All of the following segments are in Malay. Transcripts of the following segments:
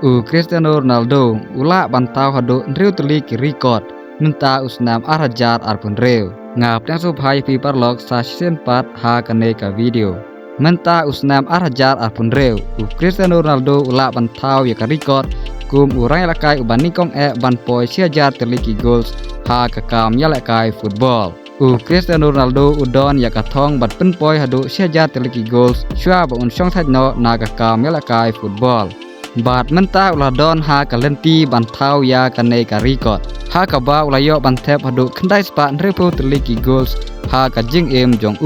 Cristiano Ronaldo ula bantau hadu riu teli ki record minta usnam arajar arpun riu ngap yang subhai pi parlok sa season 4 ha kane ka video minta usnam arajar arpun riu Cristiano Ronaldo ula bantau ya ka record kum urang lakai uban nikong ban poi siajar teli ki goals ha ka kam ya lakai football Cristiano Ronaldo udon ya kathong bat pen poi hadu siajar teli ki goals shua ba un shong thaj no na ka kam ya lakai football Bat mentah ulah don ha kalenti bantau ya kane ka record ha ka ba ulah yo bantep hadu kendai spa nrepo teliki goals ha ka jing jong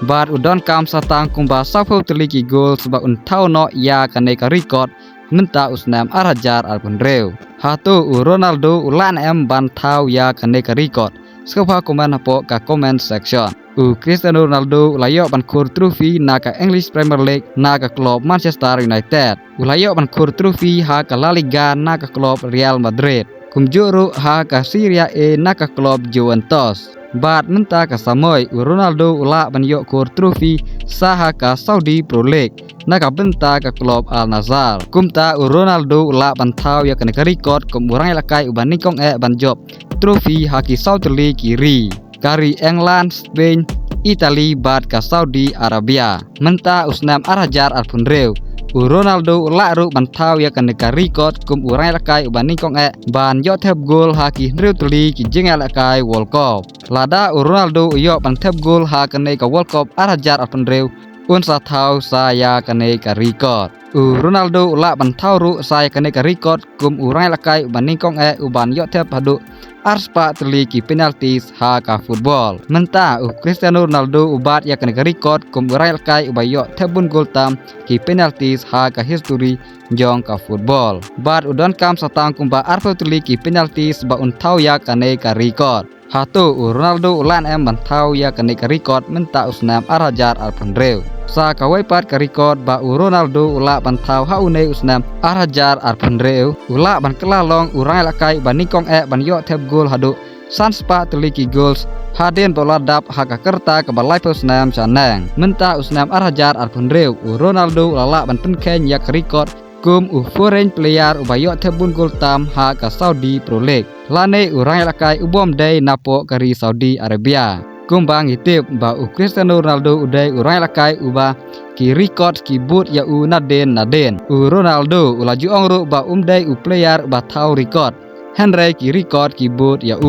bat udon kam satang kumba sapo teliki goals ba untau no ya kane ka record mentah usnam arajar alpun reu ha tu Ronaldo ulan bantau ya kane ka record skapa komen hapo ka comment section Cristiano Ronaldo ulayo bankur trofi na ka English Premier League na ka klub Manchester United. Ulayo bankur trofi ha ka La Liga na ka klub Real Madrid. Kumjuru ha ka Serie A na ka klub Juventus. Bat menta ka samoy Ronaldo ula banyo kur trofi saha ka Saudi Pro League na ka benta ka klub Al Nassr. Kumta Ronaldo ula bantau ya ka record kum urang lakai uban nikong banjob trofi ha ki Saudi kiri. Kari England, Spain, Italy, bat ka Saudi Arabia. Menta usnam arajar alpun reu. Ronaldo lakru bantau ya kan ka record kum urang lakai uban nikong ban yo tep gol ha ki reu tuli ki jing lakai World Cup. Lada Ronaldo yo ban tep gol ha kan ka World Cup arajar alpun reu. Un sa thau saya kan ka record. Ronaldo la bantau ru saya kan ka record kum urang lakai uban nikong uban yo tep hadu arspa teli ki penaltis ha ka football. Menta Cristiano Ronaldo ubat ya kena record kum urang kai ubayo tebun gol tam ki penaltis ha ka history jong ka football. Bat udon kam satang kumba arpa teli ki penaltis ba untau ya kena ka record. Hatu Ronaldo ulan bantau ya kena ka record menta usnam arajar alpun reu. Sa kawai pat ka record ba Ronaldo ula bantau ha unai usnam arajar alpun reu ula ban kelalong urang lakai ban nikong ban yo tep gol hadu sanspa teliki goals haden bola dap ha ka kerta ka balai usnam canang menta usnam arajar alpun reu Ronaldo ula ban penken ya ka record kum foreign player ubayo tebun gol tam ha ka Saudi Pro League lane urang lakai ubom dai napo kari Saudi Arabia kumbang itip ba Cristiano Ronaldo udai urang lakai uba ki record ki but ya naden Ronaldo ulaju ongru ba umdai player ba tau record Henry ki record ki but ya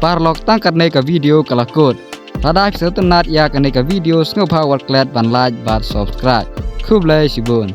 parlok tangkat ne ka video kalakut ladai setenat ya ka ne ka video sngopa world clad ban like bat subscribe kublai sibun